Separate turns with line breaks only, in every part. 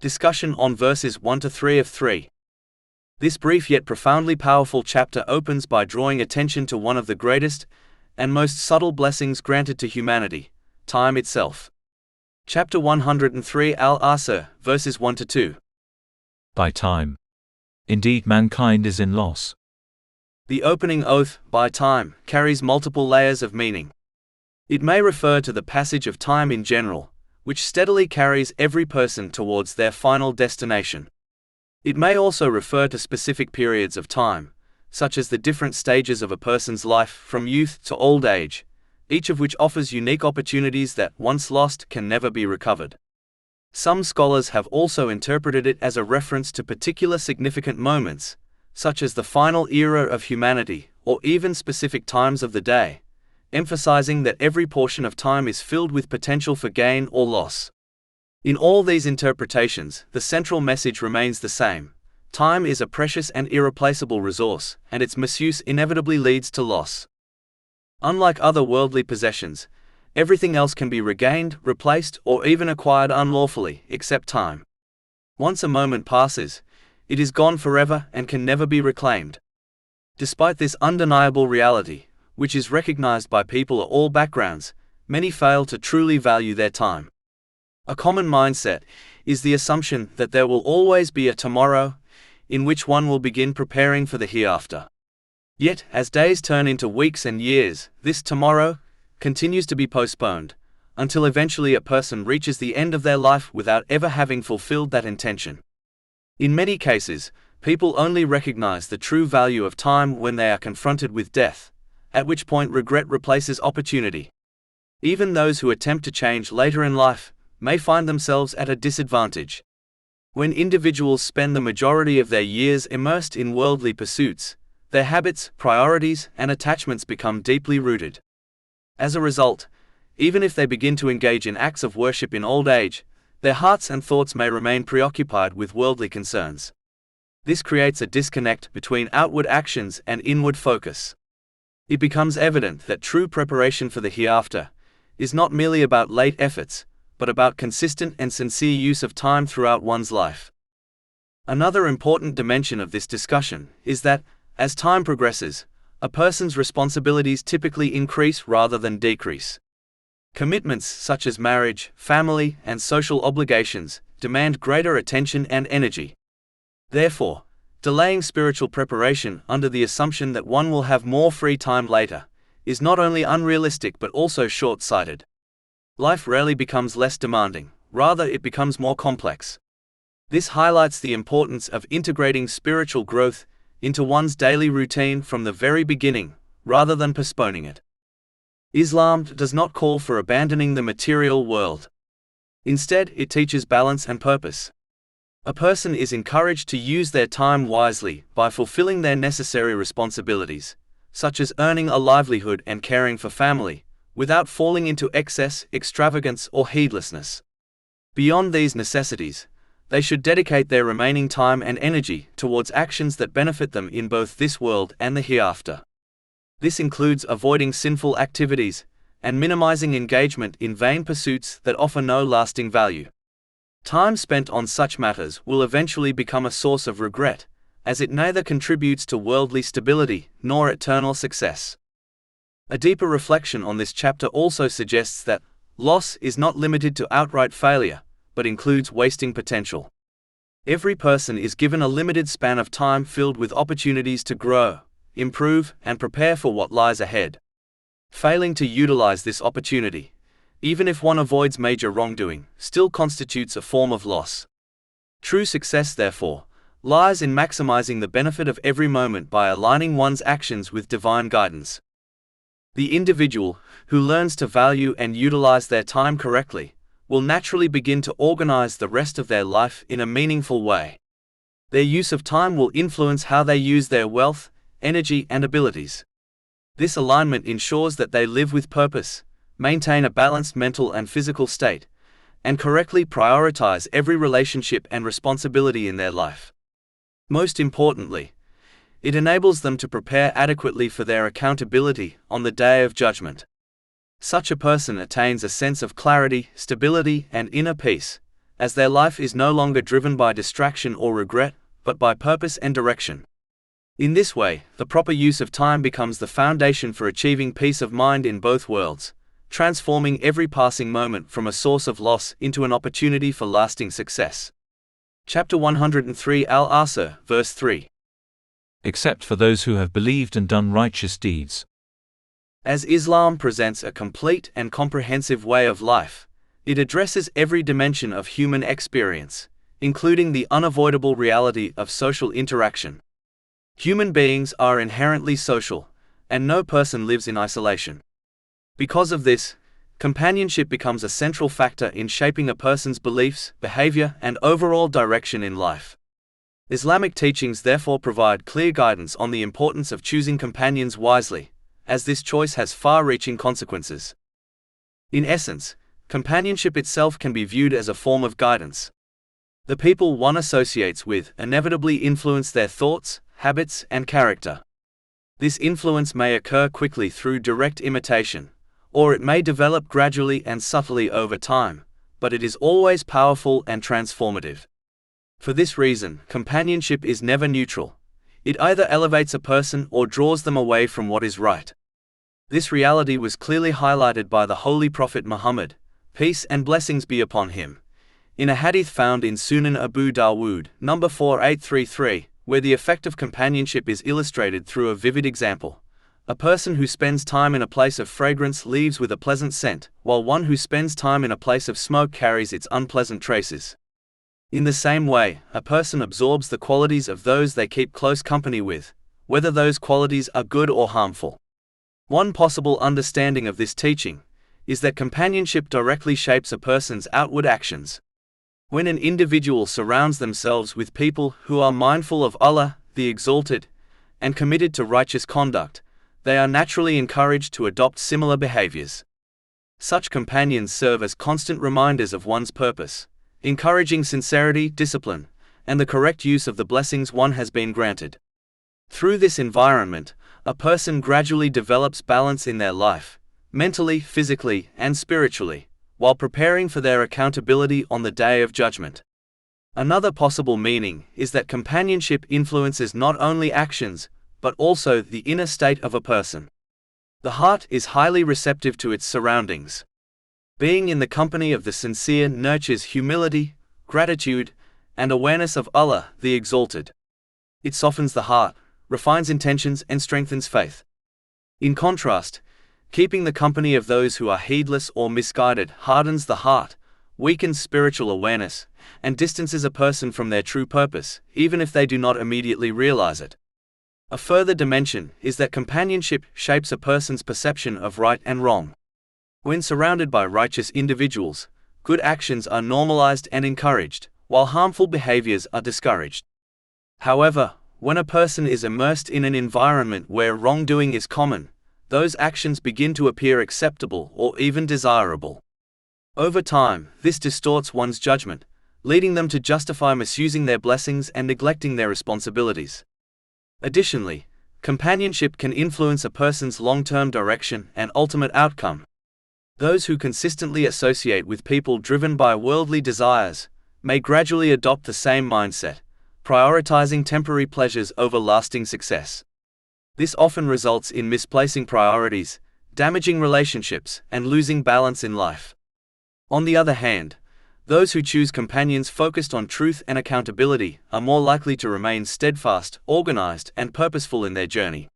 Discussion on verses 1 to 3 of 3. This brief yet profoundly powerful chapter opens by drawing attention to one of the greatest and most subtle blessings granted to humanity, time itself. Chapter 103 Al-Asr, verses 1 to 2.
By time. Indeed, mankind is in loss.
The opening oath, by time, carries multiple layers of meaning. It may refer to the passage of time in general, which steadily carries every person towards their final destination. It may also refer to specific periods of time, such as the different stages of a person's life from youth to old age, each of which offers unique opportunities that, once lost, can never be recovered. Some scholars have also interpreted it as a reference to particular significant moments, such as the final era of humanity, or even specific times of the day, emphasizing that every portion of time is filled with potential for gain or loss. In all these interpretations, the central message remains the same. Time is a precious and irreplaceable resource, and its misuse inevitably leads to loss. Unlike other worldly possessions, everything else can be regained, replaced, or even acquired unlawfully, except time. Once a moment passes, it is gone forever and can never be reclaimed. Despite this undeniable reality, which is recognized by people of all backgrounds, many fail to truly value their time. A common mindset is the assumption that there will always be a tomorrow, in which one will begin preparing for the hereafter. Yet, as days turn into weeks and years, this tomorrow continues to be postponed, until eventually a person reaches the end of their life without ever having fulfilled that intention. In many cases, people only recognize the true value of time when they are confronted with death, at which point regret replaces opportunity. Even those who attempt to change later in life may find themselves at a disadvantage. When individuals spend the majority of their years immersed in worldly pursuits, their habits, priorities, and attachments become deeply rooted. As a result, even if they begin to engage in acts of worship in old age, their hearts and thoughts may remain preoccupied with worldly concerns. This creates a disconnect between outward actions and inward focus. It becomes evident that true preparation for the hereafter is not merely about late efforts, but about consistent and sincere use of time throughout one's life. Another important dimension of this discussion is that, as time progresses, a person's responsibilities typically increase rather than decrease. Commitments such as marriage, family, and social obligations demand greater attention and energy. Therefore, delaying spiritual preparation under the assumption that one will have more free time later is not only unrealistic but also short-sighted. Life rarely becomes less demanding, rather it becomes more complex. This highlights the importance of integrating spiritual growth into one's daily routine from the very beginning, rather than postponing it. Islam does not call for abandoning the material world. Instead, it teaches balance and purpose. A person is encouraged to use their time wisely by fulfilling their necessary responsibilities, such as earning a livelihood and caring for family, without falling into excess, extravagance, or heedlessness. Beyond these necessities, they should dedicate their remaining time and energy towards actions that benefit them in both this world and the hereafter. This includes avoiding sinful activities and minimizing engagement in vain pursuits that offer no lasting value. Time spent on such matters will eventually become a source of regret, as it neither contributes to worldly stability nor eternal success. A deeper reflection on this chapter also suggests that loss is not limited to outright failure, but includes wasting potential. Every person is given a limited span of time filled with opportunities to grow, improve, and prepare for what lies ahead. Failing to utilize this opportunity, even if one avoids major wrongdoing, still constitutes a form of loss. True success, therefore, lies in maximizing the benefit of every moment by aligning one's actions with divine guidance. The individual, who learns to value and utilize their time correctly, will naturally begin to organize the rest of their life in a meaningful way. Their use of time will influence how they use their wealth, energy, and abilities. This alignment ensures that they live with purpose, maintain a balanced mental and physical state, and correctly prioritize every relationship and responsibility in their life. Most importantly, it enables them to prepare adequately for their accountability on the day of judgment. Such a person attains a sense of clarity, stability, and inner peace, as their life is no longer driven by distraction or regret, but by purpose and direction. In this way, the proper use of time becomes the foundation for achieving peace of mind in both worlds, transforming every passing moment from a source of loss into an opportunity for lasting success. Chapter 103 Al-Asr, verse 3.
Except for those who have believed and done righteous deeds.
As Islam presents a complete and comprehensive way of life, it addresses every dimension of human experience, including the unavoidable reality of social interaction. Human beings are inherently social, and no person lives in isolation. Because of this, companionship becomes a central factor in shaping a person's beliefs, behavior, and overall direction in life. Islamic teachings therefore provide clear guidance on the importance of choosing companions wisely, as this choice has far-reaching consequences. In essence, companionship itself can be viewed as a form of guidance. The people one associates with inevitably influence their thoughts, habits, and character. This influence may occur quickly through direct imitation, or it may develop gradually and subtly over time, but it is always powerful and transformative. For this reason, companionship is never neutral. It either elevates a person or draws them away from what is right. This reality was clearly highlighted by the Holy Prophet Muhammad, peace and blessings be upon him, in a hadith found in Sunan Abu Dawood, number 4833, where the effect of companionship is illustrated through a vivid example. A person who spends time in a place of fragrance leaves with a pleasant scent, while one who spends time in a place of smoke carries its unpleasant traces. In the same way, a person absorbs the qualities of those they keep close company with, whether those qualities are good or harmful. One possible understanding of this teaching is that companionship directly shapes a person's outward actions. When an individual surrounds themselves with people who are mindful of Allah, the Exalted, and committed to righteous conduct, they are naturally encouraged to adopt similar behaviors. Such companions serve as constant reminders of one's purpose, encouraging sincerity, discipline, and the correct use of the blessings one has been granted. Through this environment, a person gradually develops balance in their life, mentally, physically, and spiritually, while preparing for their accountability on the Day of Judgment. Another possible meaning is that companionship influences not only actions, but also the inner state of a person. The heart is highly receptive to its surroundings. Being in the company of the sincere nurtures humility, gratitude, and awareness of Allah, the Exalted. It softens the heart, refines intentions, and strengthens faith. In contrast, keeping the company of those who are heedless or misguided hardens the heart, weakens spiritual awareness, and distances a person from their true purpose, even if they do not immediately realize it. A further dimension is that companionship shapes a person's perception of right and wrong. When surrounded by righteous individuals, good actions are normalized and encouraged, while harmful behaviors are discouraged. However, when a person is immersed in an environment where wrongdoing is common, those actions begin to appear acceptable or even desirable. Over time, this distorts one's judgment, leading them to justify misusing their blessings and neglecting their responsibilities. Additionally, companionship can influence a person's long-term direction and ultimate outcome. Those who consistently associate with people driven by worldly desires may gradually adopt the same mindset, prioritizing temporary pleasures over lasting success. This often results in misplacing priorities, damaging relationships, and losing balance in life. On the other hand, those who choose companions focused on truth and accountability are more likely to remain steadfast, organized, and purposeful in their journey.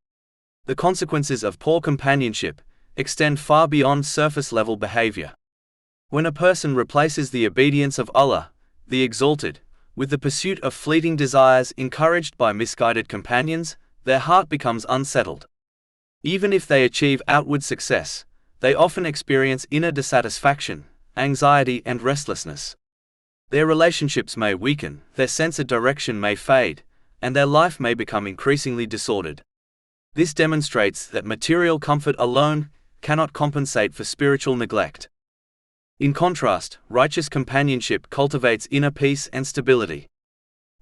The consequences of poor companionship extend far beyond surface-level behavior. When a person replaces the obedience of Allah, the Exalted, with the pursuit of fleeting desires encouraged by misguided companions, their heart becomes unsettled. Even if they achieve outward success, they often experience inner dissatisfaction, anxiety, and restlessness. Their relationships may weaken, their sense of direction may fade, and their life may become increasingly disordered. This demonstrates that material comfort alone cannot compensate for spiritual neglect. In contrast, righteous companionship cultivates inner peace and stability.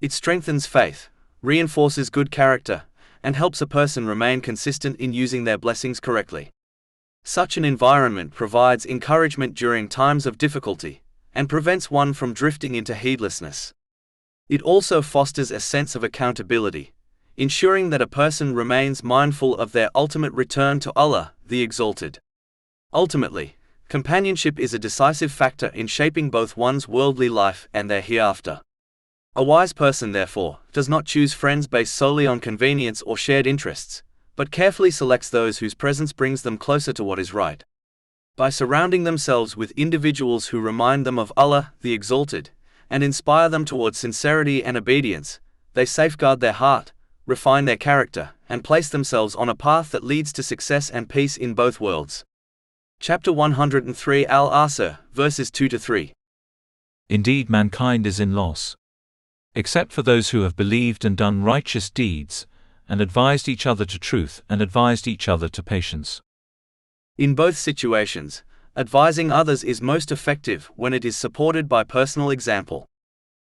It strengthens faith, reinforces good character, and helps a person remain consistent in using their blessings correctly. Such an environment provides encouragement during times of difficulty, and prevents one from drifting into heedlessness. It also fosters a sense of accountability, ensuring that a person remains mindful of their ultimate return to Allah, the Exalted. Ultimately, companionship is a decisive factor in shaping both one's worldly life and their hereafter. A wise person, therefore, does not choose friends based solely on convenience or shared interests, but carefully selects those whose presence brings them closer to what is right. By surrounding themselves with individuals who remind them of Allah, the Exalted, and inspire them towards sincerity and obedience, they safeguard their heart, refine their character, and place themselves on a path that leads to success and peace in both worlds. Chapter 103 Al-Asr, verses 2-3.
Indeed, mankind is in loss, except for those who have believed and done righteous deeds, and advised each other to truth and advised each other to patience.
In both situations, advising others is most effective when it is supported by personal example.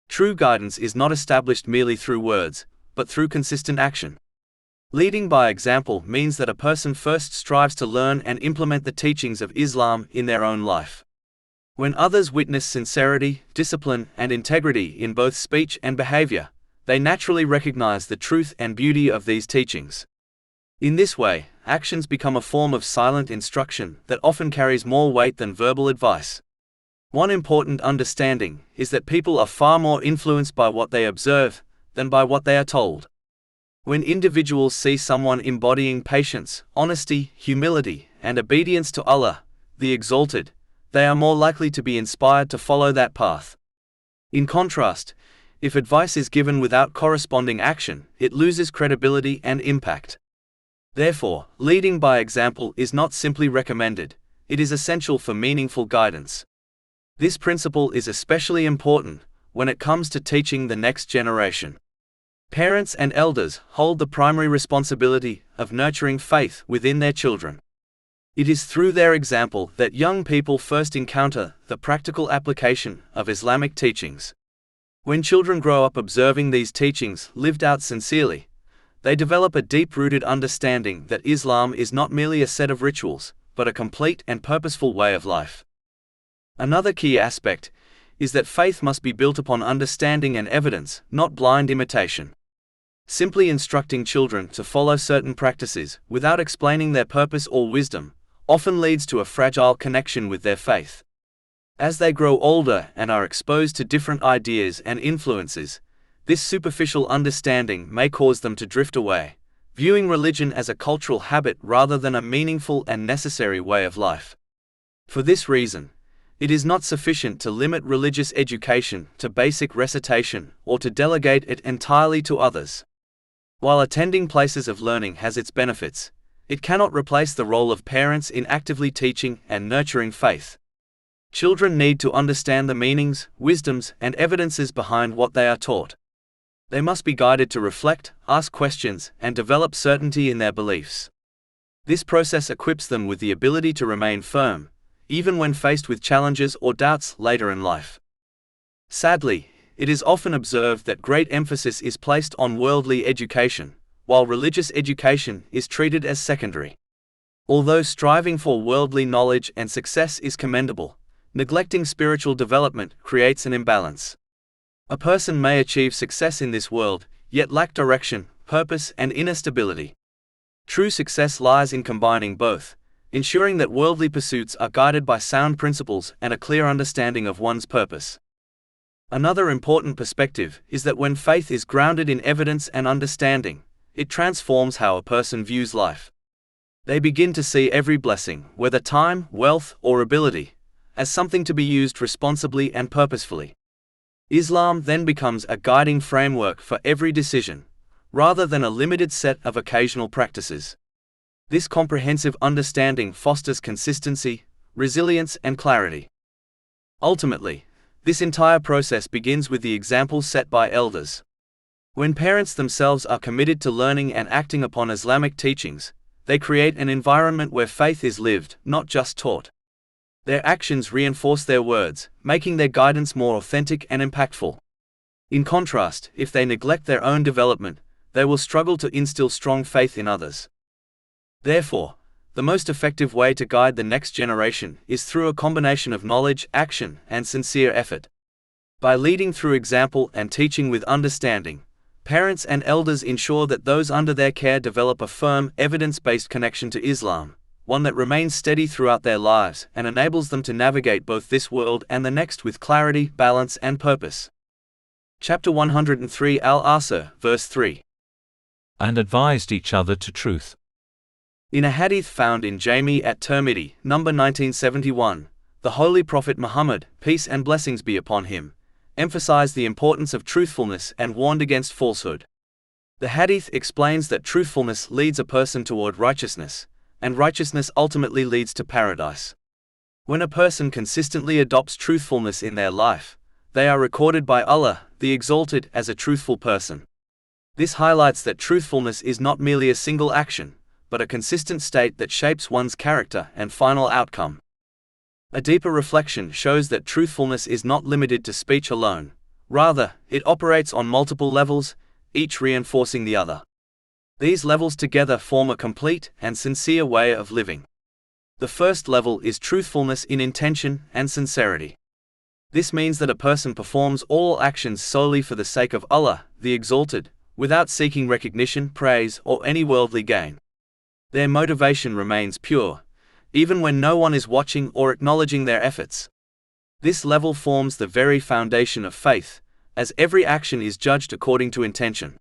True guidance is not established merely through words, but through consistent action. Leading by example means that a person first strives to learn and implement the teachings of Islam in their own life. When others witness sincerity, discipline, and integrity in both speech and behavior, they naturally recognize the truth and beauty of these teachings. In this way, actions become a form of silent instruction that often carries more weight than verbal advice. One important understanding is that people are far more influenced by what they observe than by what they are told. When individuals see someone embodying patience, honesty, humility, and obedience to Allah, the Exalted, they are more likely to be inspired to follow that path. In contrast, if advice is given without corresponding action, it loses credibility and impact. Therefore, leading by example is not simply recommended, it is essential for meaningful guidance. This principle is especially important when it comes to teaching the next generation. Parents and elders hold the primary responsibility of nurturing faith within their children. It is through their example that young people first encounter the practical application of Islamic teachings. When children grow up observing these teachings lived out sincerely, they develop a deep-rooted understanding that Islam is not merely a set of rituals, but a complete and purposeful way of life. Another key aspect is that faith must be built upon understanding and evidence, not blind imitation. Simply instructing children to follow certain practices without explaining their purpose or wisdom often leads to a fragile connection with their faith. As they grow older and are exposed to different ideas and influences, this superficial understanding may cause them to drift away, viewing religion as a cultural habit rather than a meaningful and necessary way of life. For this reason, it is not sufficient to limit religious education to basic recitation or to delegate it entirely to others. While attending places of learning has its benefits, it cannot replace the role of parents in actively teaching and nurturing faith. Children need to understand the meanings, wisdoms, and evidences behind what they are taught. They must be guided to reflect, ask questions, and develop certainty in their beliefs. This process equips them with the ability to remain firm, even when faced with challenges or doubts later in life. Sadly, it is often observed that great emphasis is placed on worldly education, while religious education is treated as secondary. Although striving for worldly knowledge and success is commendable, neglecting spiritual development creates an imbalance. A person may achieve success in this world, yet lack direction, purpose, and inner stability. True success lies in combining both, ensuring that worldly pursuits are guided by sound principles and a clear understanding of one's purpose. Another important perspective is that when faith is grounded in evidence and understanding, it transforms how a person views life. They begin to see every blessing, whether time, wealth, or ability, as something to be used responsibly and purposefully. Islam then becomes a guiding framework for every decision, rather than a limited set of occasional practices. This comprehensive understanding fosters consistency, resilience, and clarity. Ultimately, this entire process begins with the example set by elders. When parents themselves are committed to learning and acting upon Islamic teachings, they create an environment where faith is lived, not just taught. Their actions reinforce their words, making their guidance more authentic and impactful. In contrast, if they neglect their own development, they will struggle to instill strong faith in others. Therefore, The most effective way to guide the next generation is through a combination of knowledge, action, and sincere effort. By leading through example and teaching with understanding, parents and elders ensure that those under their care develop a firm, evidence-based connection to Islam, one that remains steady throughout their lives and enables them to navigate both this world and the next with clarity, balance, and purpose. Chapter 103 Al-Asr, verse 3.
And advised each other to truth.
In a hadith found in Jami at Tirmidhi, number 1971, the Holy Prophet Muhammad, peace and blessings be upon him, emphasized the importance of truthfulness and warned against falsehood. The hadith explains that truthfulness leads a person toward righteousness, and righteousness ultimately leads to paradise. When a person consistently adopts truthfulness in their life, they are recorded by Allah, the Exalted, as a truthful person. This highlights that truthfulness is not merely a single action, but a consistent state that shapes one's character and final outcome. A deeper reflection shows that truthfulness is not limited to speech alone. Rather, it operates on multiple levels, each reinforcing the other. These levels together form a complete and sincere way of living. The first level is truthfulness in intention and sincerity. This means that a person performs all actions solely for the sake of Allah, the Exalted, without seeking recognition, praise, or any worldly gain. Their motivation remains pure, even when no one is watching or acknowledging their efforts. This level forms the very foundation of faith, as every action is judged according to intention.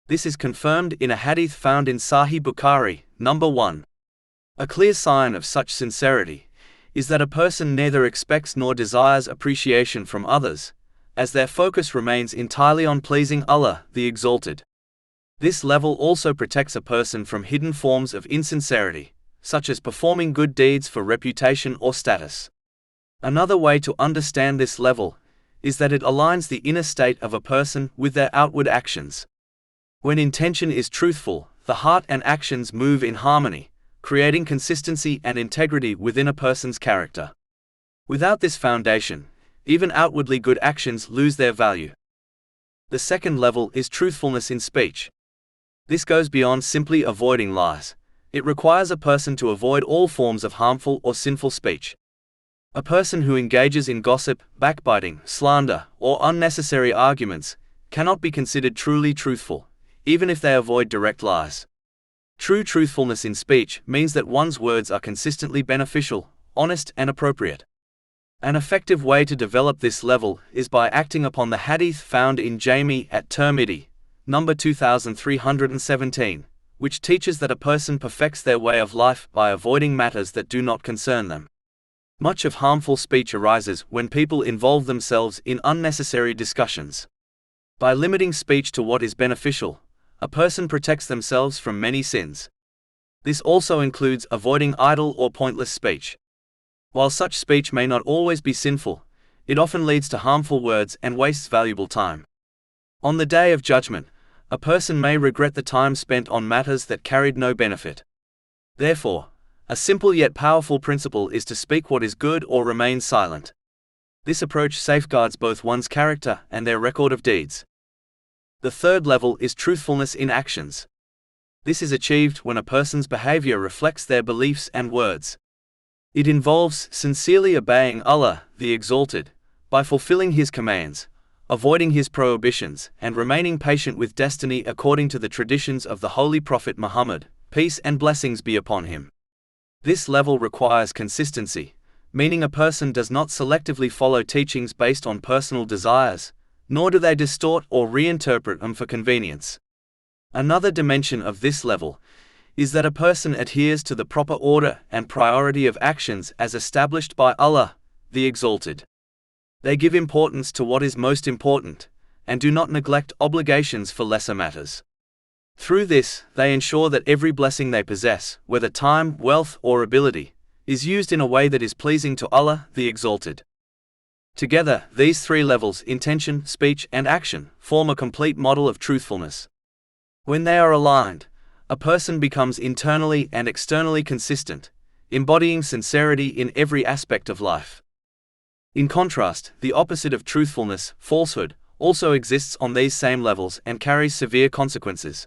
This is confirmed in a hadith found in Sahih Bukhari, number 1. A clear sign of such sincerity is that a person neither expects nor desires appreciation from others, as their focus remains entirely on pleasing Allah, the Exalted. This level also protects a person from hidden forms of insincerity, such as performing good deeds for reputation or status. Another way to understand this level is that it aligns the inner state of a person with their outward actions. When intention is truthful, the heart and actions move in harmony, creating consistency and integrity within a person's character. Without this foundation, even outwardly good actions lose their value. The second level is truthfulness in speech. This goes beyond simply avoiding lies. It requires a person to avoid all forms of harmful or sinful speech. A person who engages in gossip, backbiting, slander, or unnecessary arguments cannot be considered truly truthful, even if they avoid direct lies. True truthfulness in speech means that one's words are consistently beneficial, honest, and appropriate. An effective way to develop this level is by acting upon the hadith found in Jami at Tirmidhi, number 2317, which teaches that a person perfects their way of life by avoiding matters that do not concern them. Much of harmful speech arises when people involve themselves in unnecessary discussions. By limiting speech to what is beneficial, a person protects themselves from many sins. This also includes avoiding idle or pointless speech. While such speech may not always be sinful, it often leads to harmful words and wastes valuable time. On the Day of Judgment, a person may regret the time spent on matters that carried no benefit. Therefore, a simple yet powerful principle is to speak what is good or remain silent. This approach safeguards both one's character and their record of deeds. The third level is truthfulness in actions. This is achieved when a person's behavior reflects their beliefs and words. It involves sincerely obeying Allah, the Exalted, by fulfilling His commands, avoiding His prohibitions, and remaining patient with destiny according to the traditions of the Holy Prophet Muhammad, peace and blessings be upon him. This level requires consistency, meaning a person does not selectively follow teachings based on personal desires, nor do they distort or reinterpret them for convenience. Another dimension of this level is that a person adheres to the proper order and priority of actions as established by Allah, the Exalted. They give importance to what is most important, and do not neglect obligations for lesser matters. Through this, they ensure that every blessing they possess, whether time, wealth, or ability, is used in a way that is pleasing to Allah, the Exalted. Together, these three levels, intention, speech, and action, form a complete model of truthfulness. When they are aligned, a person becomes internally and externally consistent, embodying sincerity in every aspect of life. In contrast, the opposite of truthfulness, falsehood, also exists on these same levels and carries severe consequences.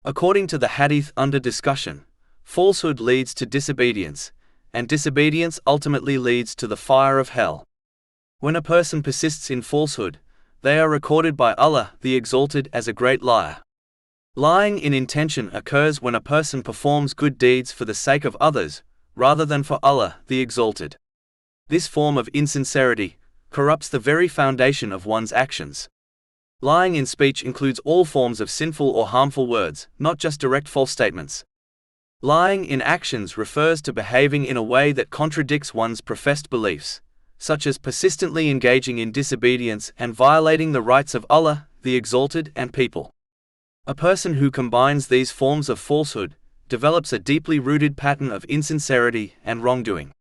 According to the hadith under discussion, falsehood leads to disobedience, and disobedience ultimately leads to the fire of hell. When a person persists in falsehood, they are recorded by Allah the Exalted as a great liar. Lying in intention occurs when a person performs good deeds for the sake of others, rather than for Allah the Exalted. This form of insincerity corrupts the very foundation of one's actions. Lying in speech includes all forms of sinful or harmful words, not just direct false statements. Lying in actions refers to behaving in a way that contradicts one's professed beliefs, such as persistently engaging in disobedience and violating the rights of Allah, the Exalted, and people. A person who combines these forms of falsehood develops a deeply rooted pattern of insincerity and wrongdoing.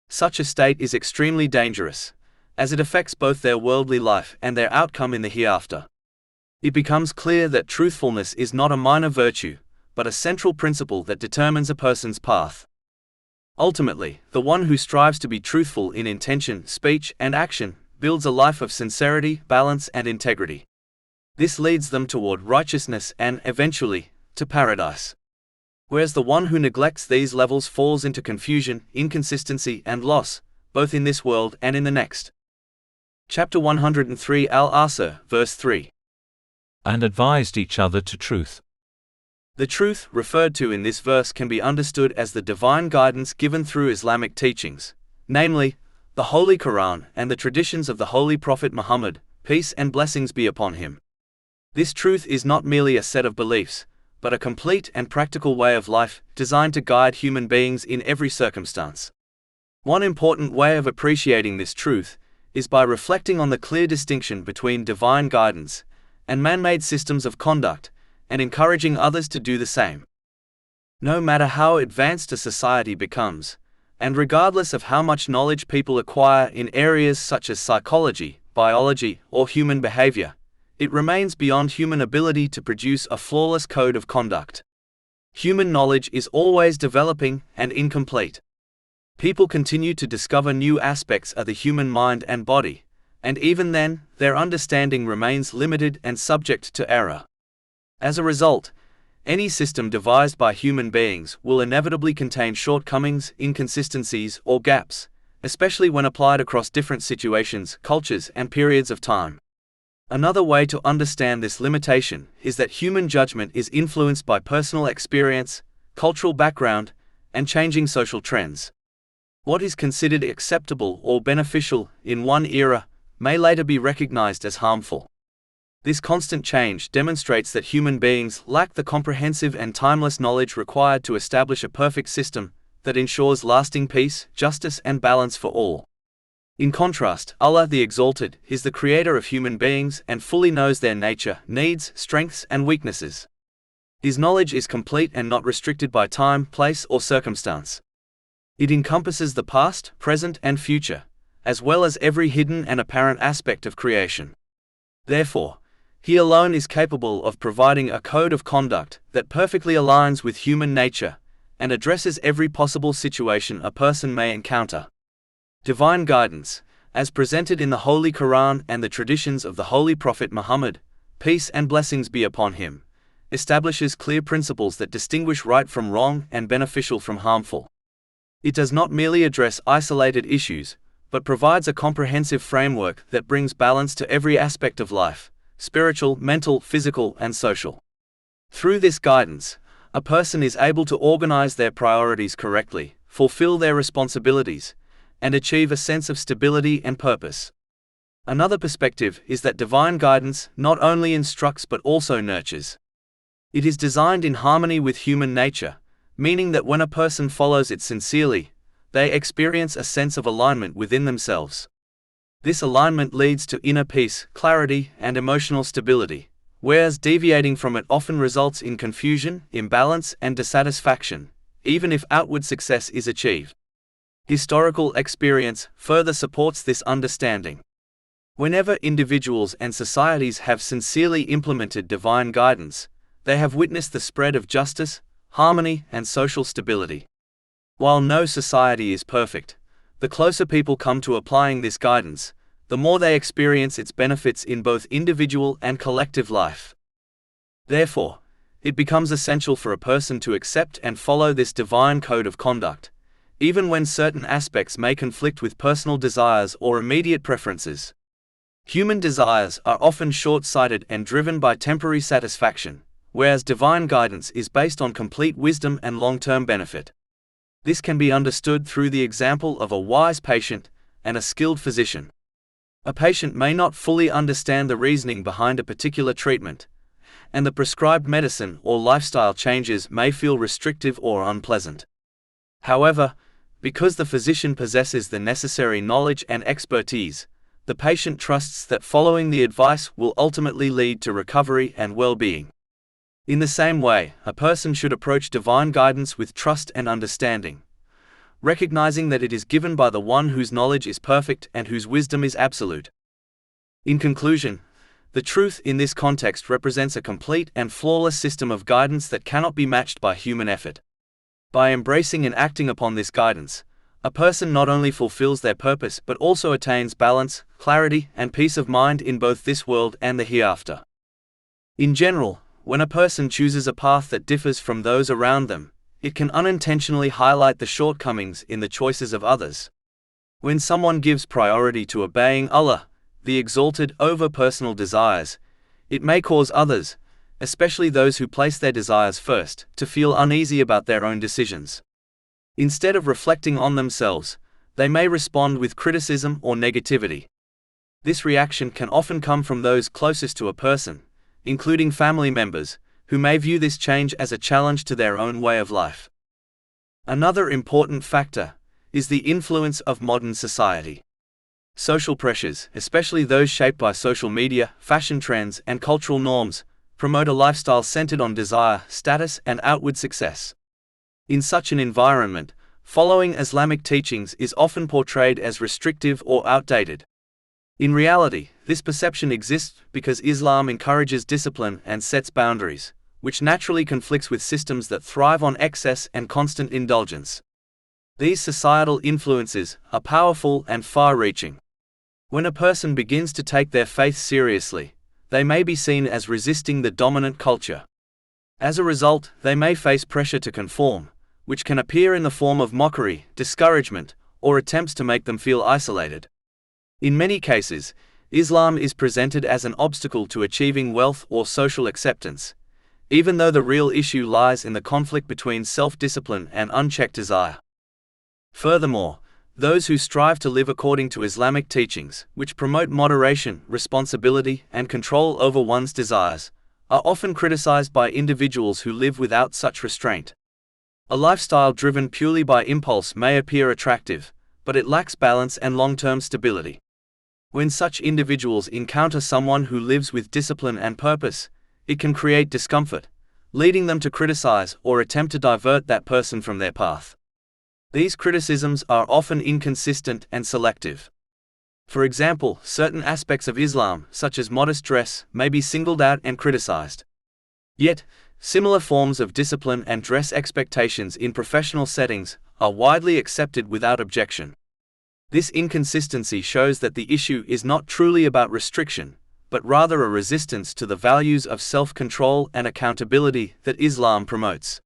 Such a state is extremely dangerous, as it affects both their worldly life and their outcome in the hereafter. It becomes clear that truthfulness is not a minor virtue, but a central principle that determines a person's path. Ultimately, the one who strives to be truthful in intention, speech, and action builds a life of sincerity, balance, and integrity. This leads them toward righteousness and, eventually, to paradise. Whereas the one who neglects these levels falls into confusion, inconsistency, and loss, both in this world and in the next. Chapter 103 Al-Asr, verse 3.
And advised each other to truth.
The truth referred to in this verse can be understood as the divine guidance given through Islamic teachings, namely, the Holy Quran and the traditions of the Holy Prophet Muhammad, peace and blessings be upon him. This truth is not merely a set of beliefs, but a complete and practical way of life designed to guide human beings in every circumstance. One important way of appreciating this truth is by reflecting on the clear distinction between divine guidance and man-made systems of conduct, and encouraging others to do the same. No matter how advanced a society becomes, and regardless of how much knowledge people acquire in areas such as psychology, biology, or human behavior, it remains beyond human ability to produce a flawless code of conduct. Human knowledge is always developing and incomplete. People continue to discover new aspects of the human mind and body, and even then, their understanding remains limited and subject to error. As a result, any system devised by human beings will inevitably contain shortcomings, inconsistencies, or gaps, especially when applied across different situations, cultures, and periods of time. Another way to understand this limitation is that human judgment is influenced by personal experience, cultural background, and changing social trends. What is considered acceptable or beneficial in one era may later be recognized as harmful. This constant change demonstrates that human beings lack the comprehensive and timeless knowledge required to establish a perfect system that ensures lasting peace, justice, and balance for all. In contrast, Allah the Exalted is the creator of human beings and fully knows their nature, needs, strengths, and weaknesses. His knowledge is complete and not restricted by time, place, or circumstance. It encompasses the past, present, and future, as well as every hidden and apparent aspect of creation. Therefore, He alone is capable of providing a code of conduct that perfectly aligns with human nature and addresses every possible situation a person may encounter. Divine guidance, as presented in the Holy Quran and the traditions of the Holy Prophet Muhammad, peace and blessings be upon him, establishes clear principles that distinguish right from wrong and beneficial from harmful. It does not merely address isolated issues, but provides a comprehensive framework that brings balance to every aspect of life, spiritual, mental, physical, and social. Through this guidance, a person is able to organize their priorities correctly, fulfill their responsibilities, and achieve a sense of stability and purpose. Another perspective is that divine guidance not only instructs but also nurtures. It is designed in harmony with human nature, meaning that when a person follows it sincerely, they experience a sense of alignment within themselves. This alignment leads to inner peace, clarity, and emotional stability, whereas deviating from it often results in confusion, imbalance, and dissatisfaction, even if outward success is achieved. Historical experience further supports this understanding. Whenever individuals and societies have sincerely implemented divine guidance, they have witnessed the spread of justice, harmony, and social stability. While no society is perfect, the closer people come to applying this guidance, the more they experience its benefits in both individual and collective life. Therefore, it becomes essential for a person to accept and follow this divine code of conduct, even when certain aspects may conflict with personal desires or immediate preferences. Human desires are often short-sighted and driven by temporary satisfaction, whereas divine guidance is based on complete wisdom and long-term benefit. This can be understood through the example of a wise patient and a skilled physician. A patient may not fully understand the reasoning behind a particular treatment, and the prescribed medicine or lifestyle changes may feel restrictive or unpleasant. However, because the physician possesses the necessary knowledge and expertise, the patient trusts that following the advice will ultimately lead to recovery and well-being. In the same way, a person should approach divine guidance with trust and understanding, recognizing that it is given by the one whose knowledge is perfect and whose wisdom is absolute. In conclusion, the truth in this context represents a complete and flawless system of guidance that cannot be matched by human effort. By embracing and acting upon this guidance, a person not only fulfills their purpose but also attains balance, clarity, and peace of mind in both this world and the hereafter. In general, when a person chooses a path that differs from those around them, it can unintentionally highlight the shortcomings in the choices of others. When someone gives priority to obeying Allah, the Exalted, over personal desires, it may cause others, especially those who place their desires first, to feel uneasy about their own decisions. Instead of reflecting on themselves, they may respond with criticism or negativity. This reaction can often come from those closest to a person, including family members, who may view this change as a challenge to their own way of life. Another important factor is the influence of modern society. Social pressures, especially those shaped by social media, fashion trends, and cultural norms, promote a lifestyle centered on desire, status, and outward success. In such an environment, following Islamic teachings is often portrayed as restrictive or outdated. In reality, this perception exists because Islam encourages discipline and sets boundaries, which naturally conflicts with systems that thrive on excess and constant indulgence. These societal influences are powerful and far-reaching. When a person begins to take their faith seriously, they may be seen as resisting the dominant culture. As a result, they may face pressure to conform, which can appear in the form of mockery, discouragement, or attempts to make them feel isolated. In many cases, Islam is presented as an obstacle to achieving wealth or social acceptance, even though the real issue lies in the conflict between self-discipline and unchecked desire. Furthermore, those who strive to live according to Islamic teachings, which promote moderation, responsibility, and control over one's desires, are often criticized by individuals who live without such restraint. A lifestyle driven purely by impulse may appear attractive, but it lacks balance and long-term stability. When such individuals encounter someone who lives with discipline and purpose, it can create discomfort, leading them to criticize or attempt to divert that person from their path. These criticisms are often inconsistent and selective. For example, certain aspects of Islam, such as modest dress, may be singled out and criticized. Yet, similar forms of discipline and dress expectations in professional settings are widely accepted without objection. This inconsistency shows that the issue is not truly about restriction, but rather a resistance to the values of self-control and accountability that Islam promotes.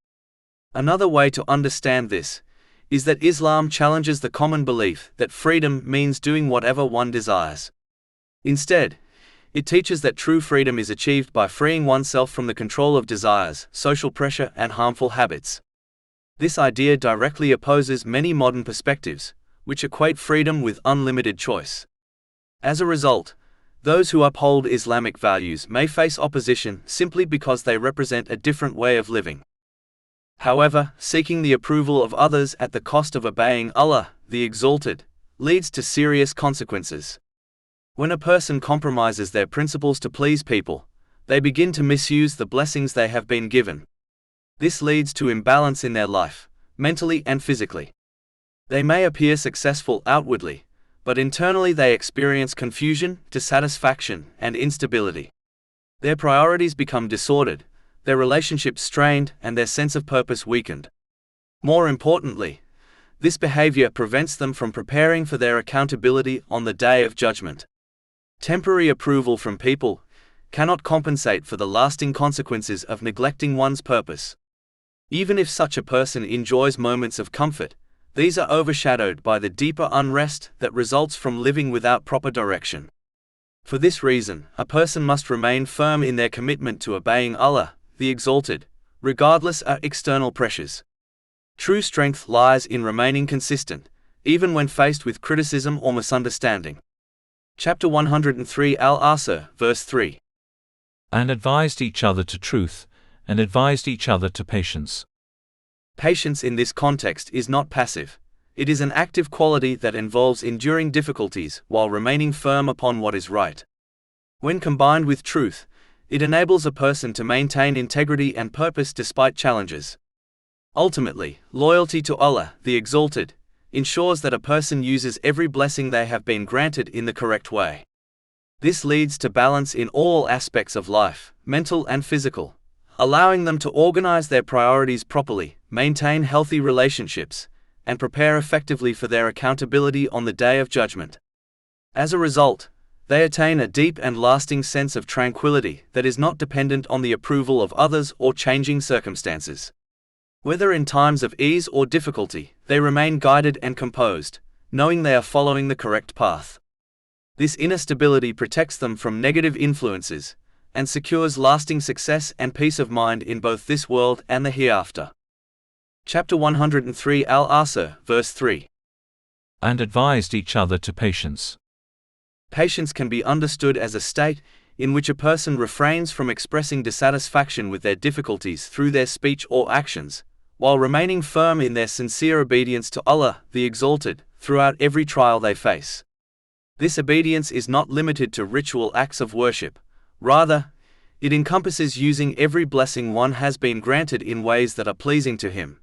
Another way to understand this is that Islam challenges the common belief that freedom means doing whatever one desires. Instead, it teaches that true freedom is achieved by freeing oneself from the control of desires, social pressure, and harmful habits. This idea directly opposes many modern perspectives, which equate freedom with unlimited choice. As a result, those who uphold Islamic values may face opposition simply because they represent a different way of living. However, seeking the approval of others at the cost of obeying Allah, the Exalted, leads to serious consequences. When a person compromises their principles to please people, they begin to misuse the blessings they have been given. This leads to imbalance in their life, mentally and physically. They may appear successful outwardly, but internally they experience confusion, dissatisfaction, and instability. Their priorities become disordered, their relationships strained, and their sense of purpose weakened. More importantly, this behavior prevents them from preparing for their accountability on the Day of Judgment. Temporary approval from people cannot compensate for the lasting consequences of neglecting one's purpose. Even if such a person enjoys moments of comfort, these are overshadowed by the deeper unrest that results from living without proper direction. For this reason, a person must remain firm in their commitment to obeying Allah, the Exalted, regardless of external pressures. True strength lies in remaining consistent, even when faced with criticism or misunderstanding. Chapter 103 Al-Asr, verse 3.
And advised each other to truth, and advised each other to patience.
Patience in this context is not passive. It is an active quality that involves enduring difficulties while remaining firm upon what is right. When combined with truth, it enables a person to maintain integrity and purpose despite challenges. Ultimately, loyalty to Allah, the Exalted, ensures that a person uses every blessing they have been granted in the correct way. This leads to balance in all aspects of life, mental and physical, allowing them to organize their priorities properly, maintain healthy relationships, and prepare effectively for their accountability on the Day of Judgment. As a result, they attain a deep and lasting sense of tranquility that is not dependent on the approval of others or changing circumstances. Whether in times of ease or difficulty, they remain guided and composed, knowing they are following the correct path. This inner stability protects them from negative influences, and secures lasting success and peace of mind in both this world and the hereafter. Chapter 103 Al-Asr, verse 3.
And advised each other to patience.
Patience can be understood as a state in which a person refrains from expressing dissatisfaction with their difficulties through their speech or actions, while remaining firm in their sincere obedience to Allah, the Exalted, throughout every trial they face. This obedience is not limited to ritual acts of worship. Rather, it encompasses using every blessing one has been granted in ways that are pleasing to Him,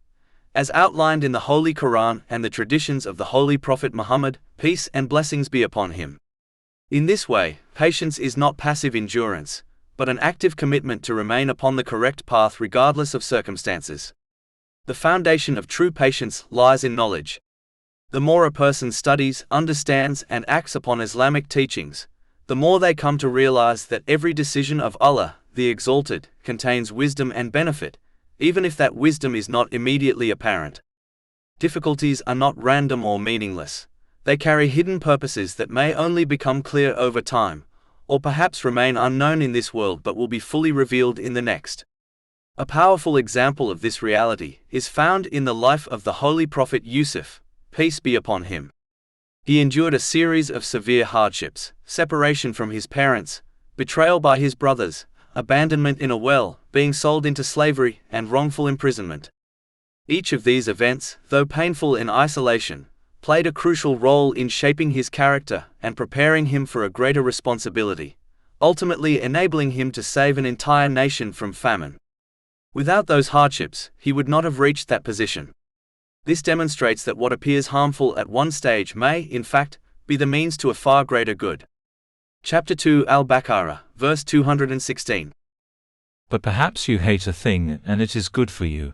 as outlined in the Holy Quran and the traditions of the Holy Prophet Muhammad, peace and blessings be upon him. In this way, patience is not passive endurance, but an active commitment to remain upon the correct path regardless of circumstances. The foundation of true patience lies in knowledge. The more a person studies, understands, and acts upon Islamic teachings, the more they come to realize that every decision of Allah, the Exalted, contains wisdom and benefit, even if that wisdom is not immediately apparent. Difficulties are not random or meaningless. They carry hidden purposes that may only become clear over time, or perhaps remain unknown in this world but will be fully revealed in the next. A powerful example of this reality is found in the life of the Holy Prophet Yusuf, peace be upon him. He endured a series of severe hardships: separation from his parents, betrayal by his brothers, abandonment in a well, being sold into slavery, and wrongful imprisonment. Each of these events, though painful in isolation, played a crucial role in shaping his character and preparing him for a greater responsibility, ultimately enabling him to save an entire nation from famine. Without those hardships, he would not have reached that position. This demonstrates that what appears harmful at one stage may, in fact, be the means to a far greater good. Chapter 2 Al-Baqarah, verse 216.
But perhaps you hate a thing and it is good for you,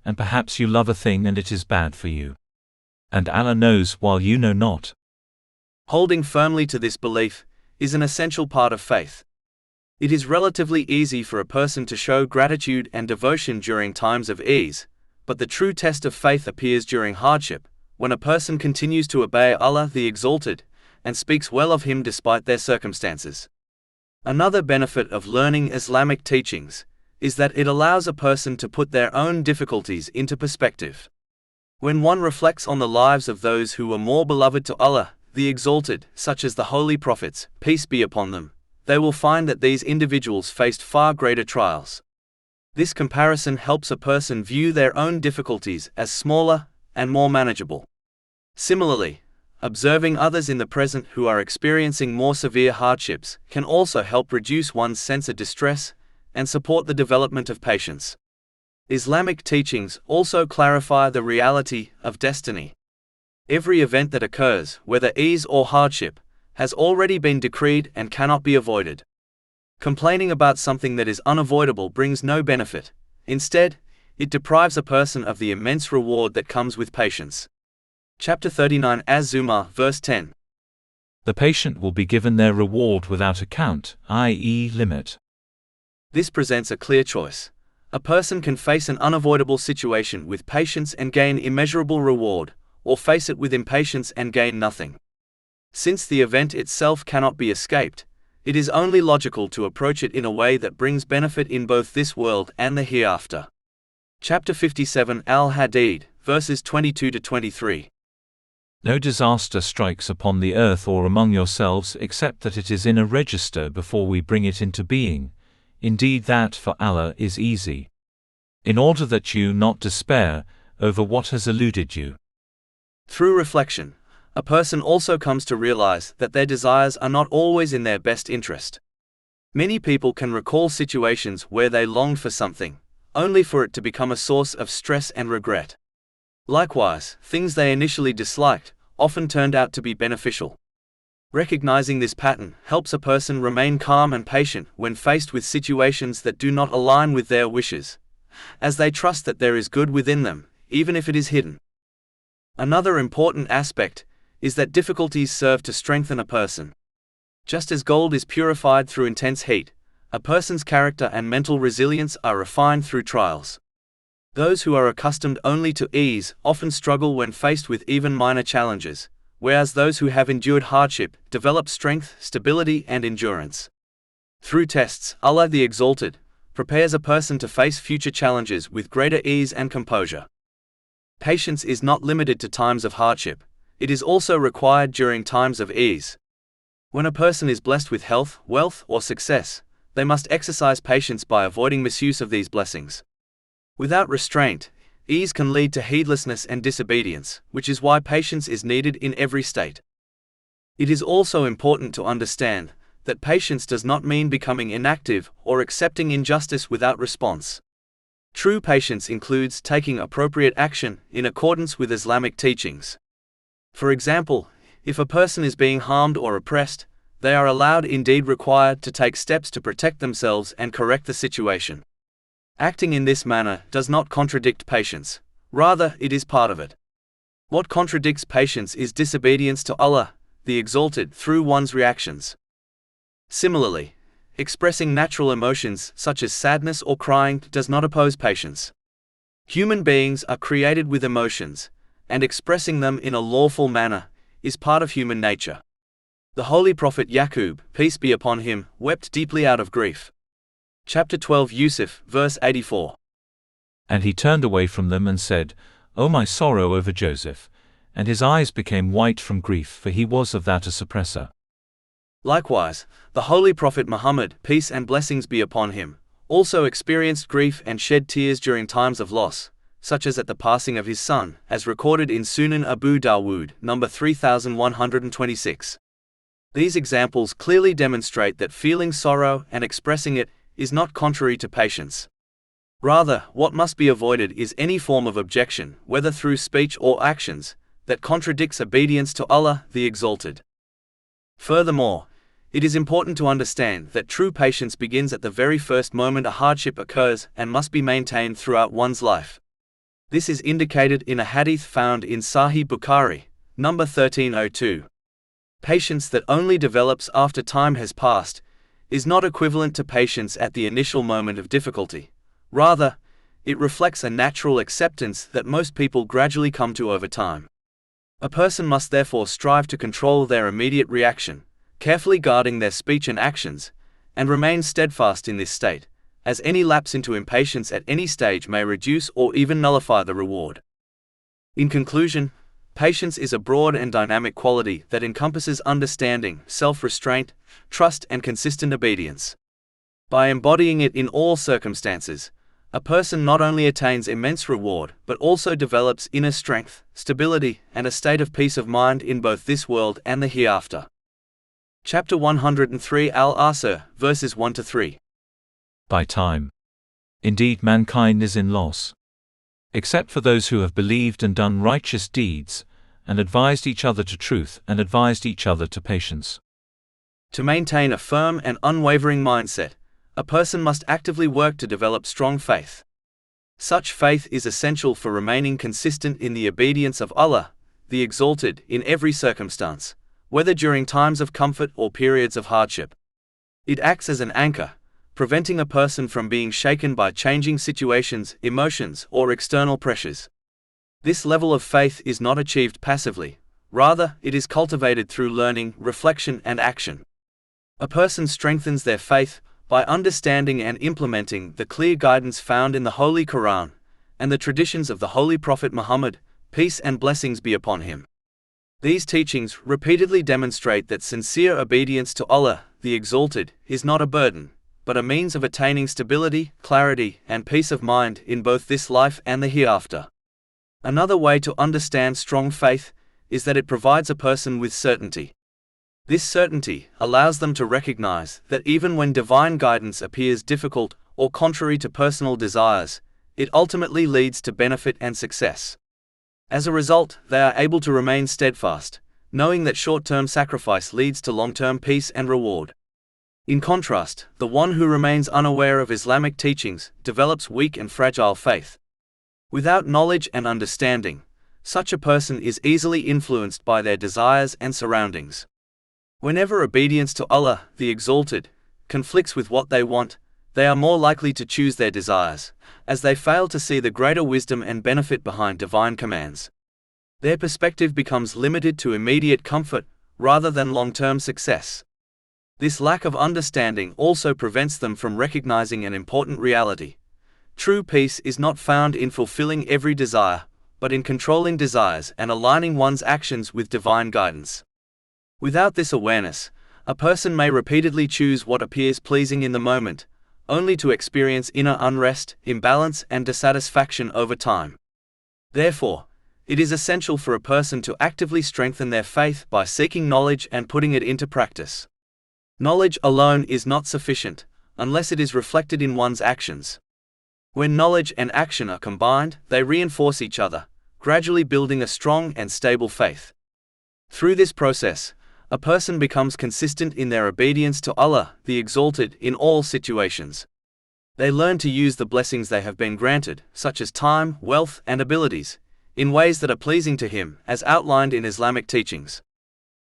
and perhaps you love a thing and it is bad for you. And Allah knows while you know not.
Holding firmly to this belief is an essential part of faith. It is relatively easy for a person to show gratitude and devotion during times of ease, but the true test of faith appears during hardship, when a person continues to obey Allah the Exalted, and speaks well of Him despite their circumstances. Another benefit of learning Islamic teachings is that it allows a person to put their own difficulties into perspective. When one reflects on the lives of those who were more beloved to Allah, the Exalted, such as the Holy Prophets, peace be upon them, they will find that these individuals faced far greater trials. This comparison helps a person view their own difficulties as smaller and more manageable. Similarly, observing others in the present who are experiencing more severe hardships can also help reduce one's sense of distress and support the development of patience. Islamic teachings also clarify the reality of destiny. Every event that occurs, whether ease or hardship, has already been decreed and cannot be avoided. Complaining about something that is unavoidable brings no benefit. Instead, it deprives a person of the immense reward that comes with patience. Chapter 39 Az-Zumar, verse 10.
The patient will be given their reward without account, i.e., limit.
This presents a clear choice. A person can face an unavoidable situation with patience and gain immeasurable reward, or face it with impatience and gain nothing. Since the event itself cannot be escaped, it is only logical to approach it in a way that brings benefit in both this world and the hereafter. Chapter 57 Al-Hadid, verses 22 to 23.
No disaster strikes upon the earth or among yourselves except that it is in a register before we bring it into being. Indeed that for Allah is easy. In order that you not despair over what has eluded you.
Through reflection, a person also comes to realize that their desires are not always in their best interest. Many people can recall situations where they longed for something, only for it to become a source of stress and regret. Likewise, things they initially disliked often turned out to be beneficial. Recognizing this pattern helps a person remain calm and patient when faced with situations that do not align with their wishes, as they trust that there is good within them, even if it is hidden. Another important aspect is that difficulties serve to strengthen a person. Just as gold is purified through intense heat, a person's character and mental resilience are refined through trials. Those who are accustomed only to ease often struggle when faced with even minor challenges, whereas those who have endured hardship develop strength, stability, and endurance. Through tests, Allah the Exalted prepares a person to face future challenges with greater ease and composure. Patience is not limited to times of hardship, it is also required during times of ease. When a person is blessed with health, wealth, or success, they must exercise patience by avoiding misuse of these blessings. Without restraint, ease can lead to heedlessness and disobedience, which is why patience is needed in every state. It is also important to understand that patience does not mean becoming inactive or accepting injustice without response. True patience includes taking appropriate action in accordance with Islamic teachings. For example, if a person is being harmed or oppressed, they are allowed, indeed required, to take steps to protect themselves and correct the situation. Acting in this manner does not contradict patience, rather it is part of it. What contradicts patience is disobedience to Allah, the Exalted, through one's reactions. Similarly, expressing natural emotions such as sadness or crying does not oppose patience. Human beings are created with emotions, and expressing them in a lawful manner is part of human nature. The Holy Prophet Yaqub, peace be upon him, wept deeply out of grief. Chapter 12 Yusuf, verse 84.
And he turned away from them and said, O my sorrow over Joseph! And his eyes became white from grief, for he was of that a suppressor.
Likewise, the Holy Prophet Muhammad, peace and blessings be upon him, also experienced grief and shed tears during times of loss, such as at the passing of his son, as recorded in Sunan Abu Dawood, number 3126. These examples clearly demonstrate that feeling sorrow and expressing it is not contrary to patience. Rather, what must be avoided is any form of objection, whether through speech or actions, that contradicts obedience to Allah the Exalted. Furthermore, it is important to understand that true patience begins at the very first moment a hardship occurs and must be maintained throughout one's life. This is indicated in a hadith found in Sahih Bukhari, number 1302. Patience that only develops after time has passed is not equivalent to patience at the initial moment of difficulty. Rather, it reflects a natural acceptance that most people gradually come to over time. A person must therefore strive to control their immediate reaction, carefully guarding their speech and actions, and remain steadfast in this state, as any lapse into impatience at any stage may reduce or even nullify the reward. In conclusion, patience is a broad and dynamic quality that encompasses understanding, self-restraint, trust, and consistent obedience. By embodying it in all circumstances, a person not only attains immense reward but also develops inner strength, stability, and a state of peace of mind in both this world and the hereafter. Chapter 103 Al-Asr, verses 1 to 3.
By time. Indeed mankind is in loss. Except for those who have believed and done righteous deeds, and advised each other to truth and advised each other to patience.
To maintain a firm and unwavering mindset, a person must actively work to develop strong faith. Such faith is essential for remaining consistent in the obedience of Allah, the Exalted, in every circumstance, whether during times of comfort or periods of hardship. It acts as an anchor, preventing a person from being shaken by changing situations, emotions, or external pressures. This level of faith is not achieved passively, rather, it is cultivated through learning, reflection, and action. A person strengthens their faith by understanding and implementing the clear guidance found in the Holy Quran and the traditions of the Holy Prophet Muhammad, peace and blessings be upon him. These teachings repeatedly demonstrate that sincere obedience to Allah, the Exalted, is not a burden, but a means of attaining stability, clarity, and peace of mind in both this life and the hereafter. Another way to understand strong faith is that it provides a person with certainty. This certainty allows them to recognize that even when divine guidance appears difficult or contrary to personal desires, it ultimately leads to benefit and success. As a result, they are able to remain steadfast, knowing that short-term sacrifice leads to long-term peace and reward. In contrast, the one who remains unaware of Islamic teachings develops weak and fragile faith. Without knowledge and understanding, such a person is easily influenced by their desires and surroundings. Whenever obedience to Allah, the Exalted, conflicts with what they want, they are more likely to choose their desires, as they fail to see the greater wisdom and benefit behind divine commands. Their perspective becomes limited to immediate comfort, rather than long-term success. This lack of understanding also prevents them from recognizing an important reality. True peace is not found in fulfilling every desire, but in controlling desires and aligning one's actions with divine guidance. Without this awareness, a person may repeatedly choose what appears pleasing in the moment, only to experience inner unrest, imbalance, and dissatisfaction over time. Therefore, it is essential for a person to actively strengthen their faith by seeking knowledge and putting it into practice. Knowledge alone is not sufficient, unless it is reflected in one's actions. When knowledge and action are combined, they reinforce each other, gradually building a strong and stable faith. Through this process, a person becomes consistent in their obedience to Allah, the Exalted, in all situations. They learn to use the blessings they have been granted, such as time, wealth, and abilities, in ways that are pleasing to Him, as outlined in Islamic teachings.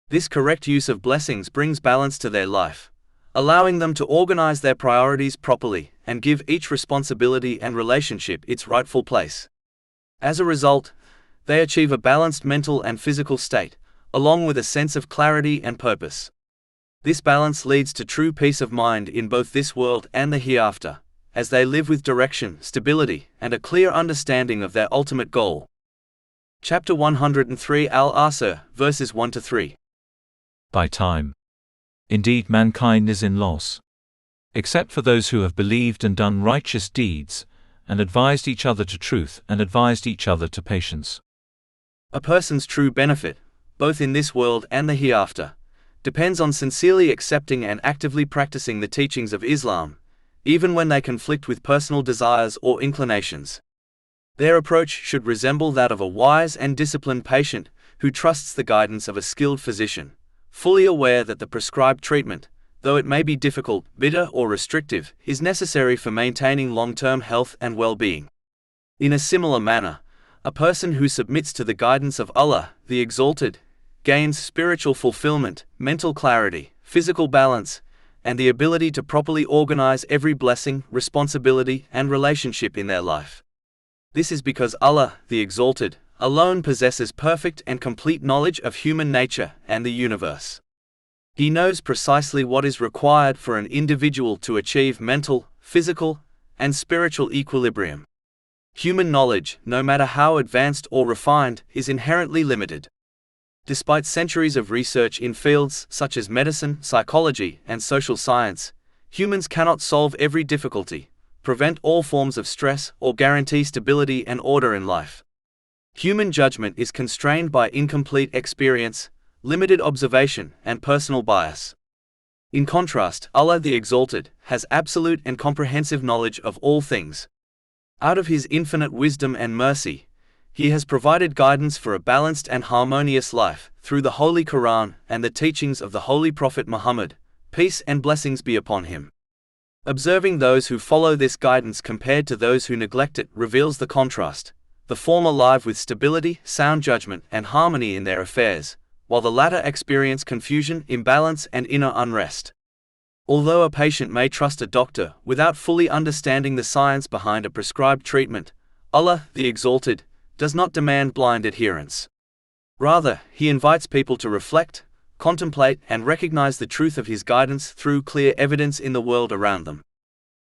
This correct use of blessings brings balance to their life, allowing them to organize their priorities properly and give each responsibility and relationship its rightful place. As a result, they achieve a balanced mental and physical state, along with a sense of clarity and purpose. This balance leads to true peace of mind in both this world and the hereafter, as they live with direction, stability, and a clear understanding of their ultimate goal. Chapter 103 Al-Asr, verses 1-3.
By time. Indeed, mankind is in loss. Except for those who have believed and done righteous deeds, and advised each other to truth and advised each other to patience.
A person's true benefit, both in this world and the hereafter, depends on sincerely accepting and actively practicing the teachings of Islam, even when they conflict with personal desires or inclinations. Their approach should resemble that of a wise and disciplined patient who trusts the guidance of a skilled physician, fully aware that the prescribed treatment, though it may be difficult, bitter, or restrictive, is necessary for maintaining long-term health and well-being. In a similar manner, a person who submits to the guidance of Allah, the Exalted, gains spiritual fulfillment, mental clarity, physical balance, and the ability to properly organize every blessing, responsibility, and relationship in their life. This is because Allah, the Exalted, alone possesses perfect and complete knowledge of human nature and the universe. He knows precisely what is required for an individual to achieve mental, physical, and spiritual equilibrium. Human knowledge, no matter how advanced or refined, is inherently limited. Despite centuries of research in fields such as medicine, psychology, and social science, humans cannot solve every difficulty, prevent all forms of stress, or guarantee stability and order in life. Human judgment is constrained by incomplete experience, limited observation, and personal bias. In contrast, Allah the Exalted has absolute and comprehensive knowledge of all things. Out of His infinite wisdom and mercy, He has provided guidance for a balanced and harmonious life through the Holy Quran and the teachings of the Holy Prophet Muhammad, peace and blessings be upon him. Observing those who follow this guidance compared to those who neglect it reveals the contrast. The former live with stability, sound judgment, and harmony in their affairs, while the latter experience confusion, imbalance, and inner unrest. Although a patient may trust a doctor without fully understanding the science behind a prescribed treatment, Allah, the Exalted, does not demand blind adherence. Rather, He invites people to reflect, contemplate, and recognize the truth of His guidance through clear evidence in the world around them.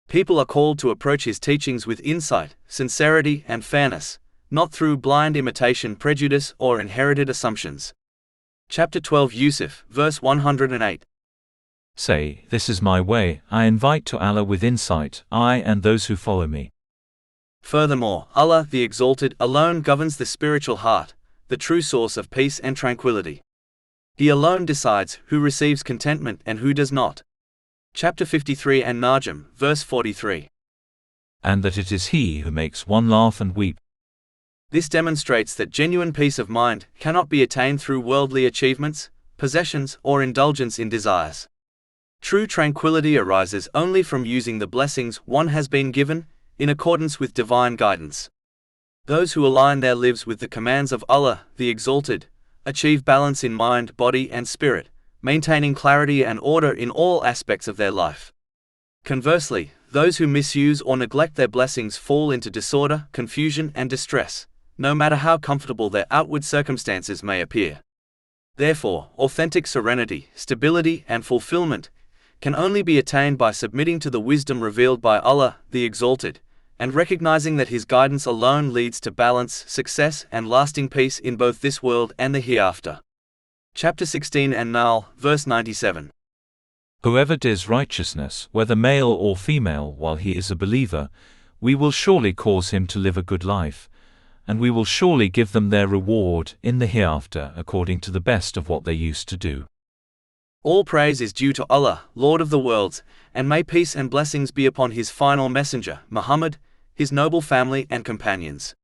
People are called to approach His teachings with insight, sincerity, and fairness, not through blind imitation, prejudice, or inherited assumptions. Chapter 12 Yusuf, verse 108.
Say, this is my way, I invite to Allah with insight, I and those who follow me.
Furthermore, Allah, the Exalted, alone governs the spiritual heart, the true source of peace and tranquility. He alone decides who receives contentment and who does not. Chapter 53 and Najm, verse 43.
And that it is He who makes one laugh and weep.
This demonstrates that genuine peace of mind cannot be attained through worldly achievements, possessions, or indulgence in desires. True tranquility arises only from using the blessings one has been given, in accordance with divine guidance. Those who align their lives with the commands of Allah, the Exalted, achieve balance in mind, body, and spirit, maintaining clarity and order in all aspects of their life. Conversely, those who misuse or neglect their blessings fall into disorder, confusion, and distress, no matter how comfortable their outward circumstances may appear. Therefore, authentic serenity, stability, and fulfillment can only be attained by submitting to the wisdom revealed by Allah, the Exalted, and recognizing that His guidance alone leads to balance, success, and lasting peace in both this world and the hereafter. Chapter 16 and Nahl, verse 97.
Whoever does righteousness, whether male or female, while he is a believer, we will surely cause him to live a good life, and we will surely give them their reward in the hereafter according to the best of what they used to do.
All praise is due to Allah, Lord of the worlds, and may peace and blessings be upon His final messenger, Muhammad, his noble family and companions.